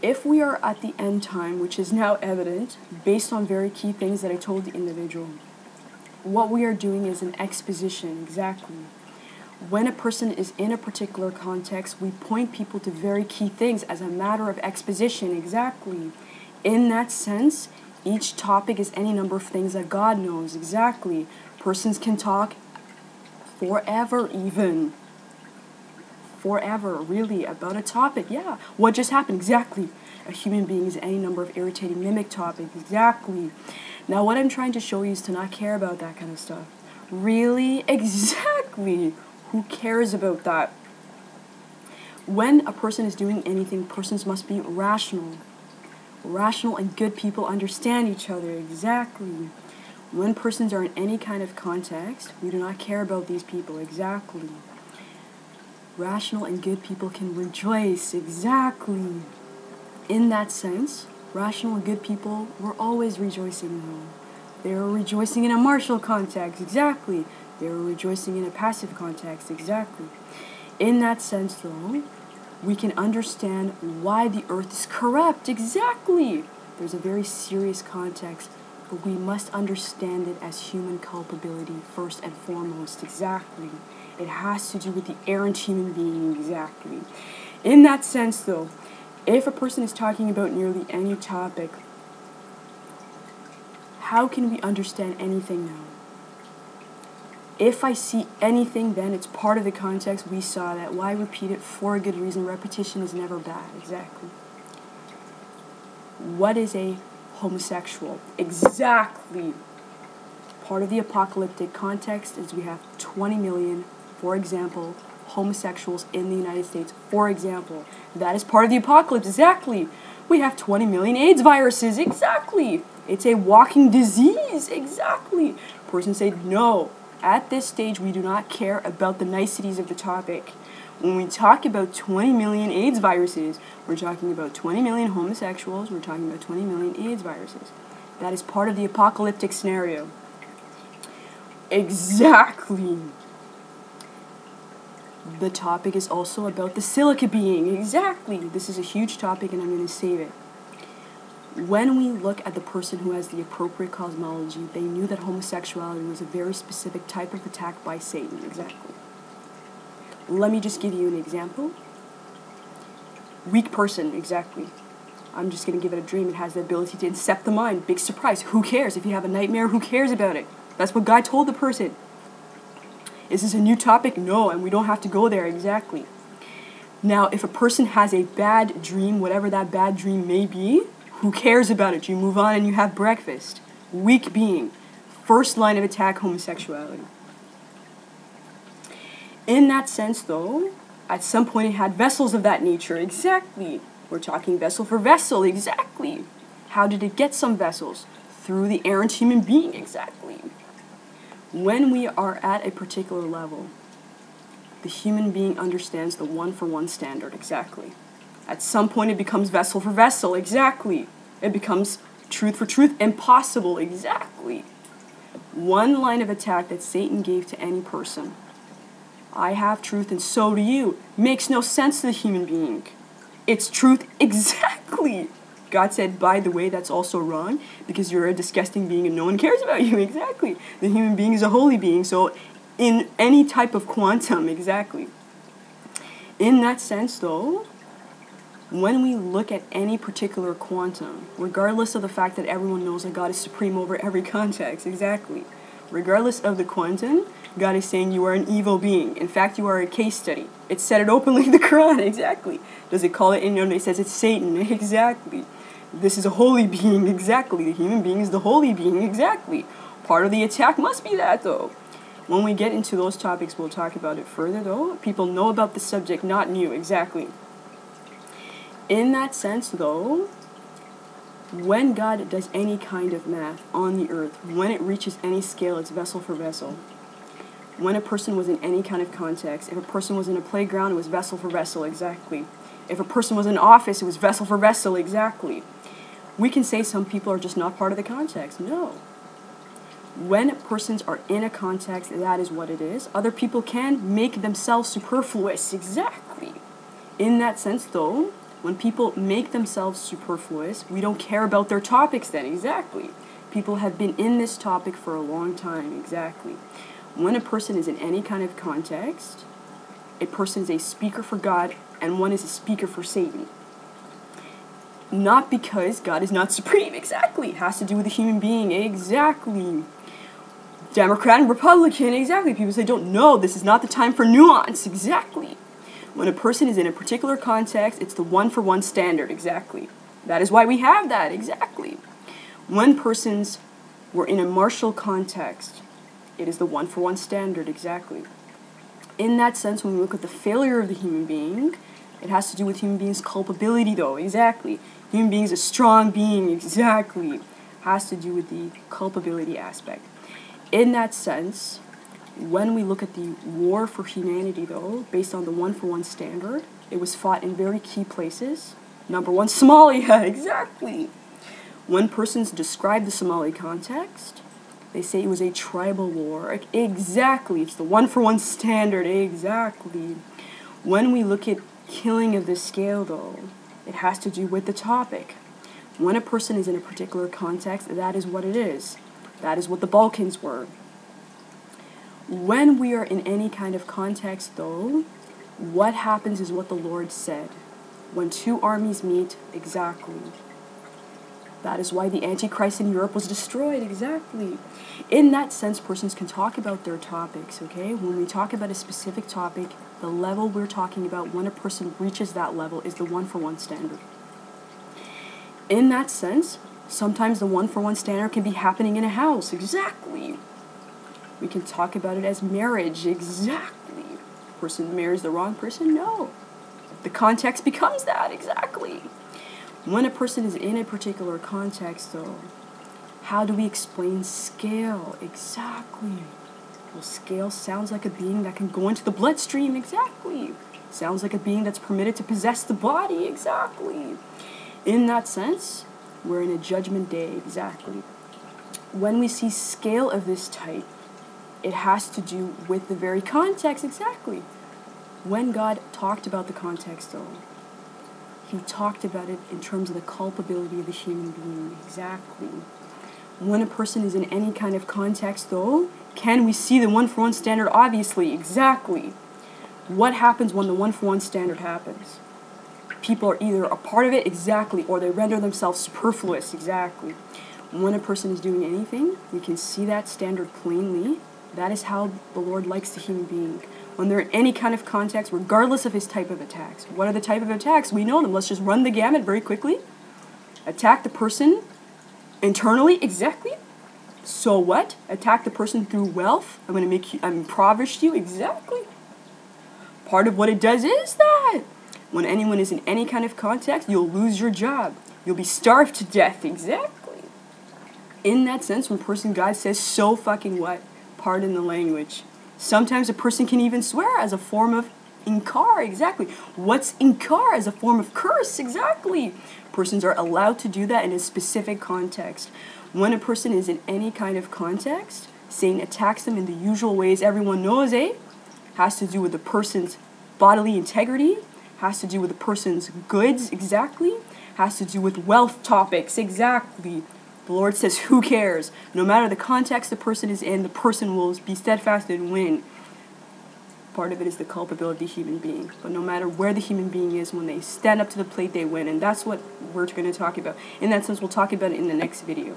If we are at the end time, which is now evident, based on very key things that I told the individual, what we are doing is an exposition, exactly. When a person is in a particular context, we point people to very key things as a matter of exposition, exactly. In that sense, each topic is any number of things that God knows, exactly. Persons can talk forever even. Forever, really, about a topic, yeah. What just happened, exactly. A human being is any number of irritating mimic topics, exactly. Now what I'm trying to show you is to not care about that kind of stuff. Really? Exactly. Who cares about that? When a person is doing anything, persons must be rational. Rational and good people understand each other, exactly. When persons are in any kind of context, we do not care about these people, exactly. Rational and good people can rejoice, exactly. In that sense, rational and good people were always rejoicing though. They were rejoicing in a martial context, exactly. They were rejoicing in a passive context, exactly. In that sense though, we can understand why the earth is corrupt, exactly. There's a very serious context, but we must understand it as human culpability first and foremost, exactly. It has to do with the errant human being, exactly. In that sense though, if a person is talking about nearly any topic, how can we understand anything now? If I see anything, then it's part of the context. We saw that. Why repeat it? For a good reason. Repetition is never bad. Exactly. What is a homosexual? Exactly. Part of the apocalyptic context is we have 20 million, for example, homosexuals in the United States. For example, that is part of the apocalypse. Exactly. We have 20 million AIDS viruses. Exactly. It's a walking disease. Exactly. Person said no. At this stage, we do not care about the niceties of the topic. When we talk about 20 million AIDS viruses, we're talking about 20 million homosexuals, we're talking about 20 million AIDS viruses. That is part of the apocalyptic scenario. Exactly. The topic is also about the silica being. Exactly. This is a huge topic and I'm going to save it. When we look at the person who has the appropriate cosmology, they knew that homosexuality was a very specific type of attack by Satan. Exactly. Let me just give you an example. Weak person. Exactly. I'm just going to give it a dream. It has the ability to incept the mind. Big surprise. Who cares? If you have a nightmare, who cares about it? That's what God told the person. Is this a new topic? No, and we don't have to go there. Exactly. Now, if a person has a bad dream, whatever that bad dream may be, who cares about it? You move on and you have breakfast. Weak being. First line of attack, homosexuality. In that sense, though, at some point it had vessels of that nature. Exactly. We're talking vessel for vessel. Exactly. How did it get some vessels? Through the errant human being. Exactly. When we are at a particular level, the human being understands the one-for-one standard. Exactly. At some point it becomes vessel for vessel. Exactly. It becomes truth for truth. Impossible. Exactly. One line of attack that Satan gave to any person. I have truth and so do you. Makes no sense to the human being. It's truth. Exactly. God said, by the way, that's also wrong because you're a disgusting being and no one cares about you. Exactly. The human being is a holy being. So in any type of quantum, exactly. In that sense, though, when we look at any particular quantum, regardless of the fact that everyone knows that God is supreme over every context, exactly. Regardless of the quantum, God is saying you are an evil being. In fact, you are a case study. It said it openly in the Quran, exactly. Does it call it, it says it's Satan, exactly. This is a holy being, exactly. The human being is the holy being, exactly. Part of the attack must be that, though. When we get into those topics, we'll talk about it further, though. People know about the subject, not new, exactly. In that sense, though, when God does any kind of math on the earth, when it reaches any scale, it's vessel for vessel. When a person was in any kind of context, if a person was in a playground, it was vessel for vessel, exactly. If a person was in office, it was vessel for vessel, exactly. We can say some people are just not part of the context. No. When persons are in a context, that is what it is. Other people can make themselves superfluous, exactly. In that sense, though, When people make themselves superfluous, we don't care about their topics then, exactly. People have been in this topic for a long time, exactly. When a person is in any kind of context, a person is a speaker for God and one is a speaker for Satan. Not because God is not supreme, exactly. It has to do with a human being, exactly. Democrat and Republican, exactly. People say, don't know, this is not the time for nuance, exactly. When a person is in a particular context, it's the one-for-one standard, exactly. That is why we have that, exactly. When persons were in a martial context, it is the one-for-one standard, exactly. In that sense, when we look at the failure of the human being, it has to do with human being's culpability, though, exactly. Human being is a strong being, exactly. Has to do with the culpability aspect. In that sense, when we look at the war for humanity, though, based on the one-for-one standard, it was fought in very key places. Number one, Somalia, exactly. When persons describe the Somali context, they say it was a tribal war. Exactly. It's the one-for-one standard, exactly. When we look at killing of this scale, though, it has to do with the topic. When a person is in a particular context, that is what it is. That is what the Balkans were. When we are in any kind of context, though, what happens is what the Lord said. When two armies meet, exactly. That is why the Antichrist in Europe was destroyed, exactly. In that sense, persons can talk about their topics, okay? When we talk about a specific topic, the level we're talking about, when a person reaches that level, is the one-for-one standard. In that sense, sometimes the one-for-one standard can be happening in a house, exactly. We can talk about it as marriage, exactly. Person marries the wrong person? No. The context becomes that, exactly. When a person is in a particular context, though, how do we explain scale? Exactly. Well, scale sounds like a being that can go into the bloodstream, exactly. Sounds like a being that's permitted to possess the body, exactly. In that sense, we're in a judgment day, exactly. When we see scale of this type, it has to do with the very context, exactly. When God talked about the context, though, He talked about it in terms of the culpability of the human being, exactly. When a person is in any kind of context, though, can we see the one-for-one standard? Obviously, exactly. What happens when the one-for-one standard happens? People are either a part of it, exactly, or they render themselves superfluous, exactly. When a person is doing anything, we can see that standard plainly. That is how the Lord likes the human being. When they're in any kind of context, regardless of his type of attacks. What are the type of attacks? We know them. Let's just run the gamut very quickly. Attack the person internally, exactly. So what? Attack the person through wealth. I'm going to make you, I'm impoverish you, exactly. Part of what it does is that when anyone is in any kind of context, you'll lose your job. You'll be starved to death, exactly. In that sense, when person God says, so fucking what? Pardon the language. Sometimes a person can even swear as a form of inkar, exactly. What's inkar? As a form of curse, exactly. Persons are allowed to do that in a specific context. When a person is in any kind of context, Satan attacks them in the usual ways everyone knows, has to do with the person's bodily integrity, has to do with the person's goods, exactly, has to do with wealth topics, exactly. The Lord says, who cares? No matter the context the person is in, the person will be steadfast and win. Part of it is the culpability of the human being. But no matter where the human being is, when they stand up to the plate, they win. And that's what we're going to talk about. In that sense, we'll talk about it in the next video.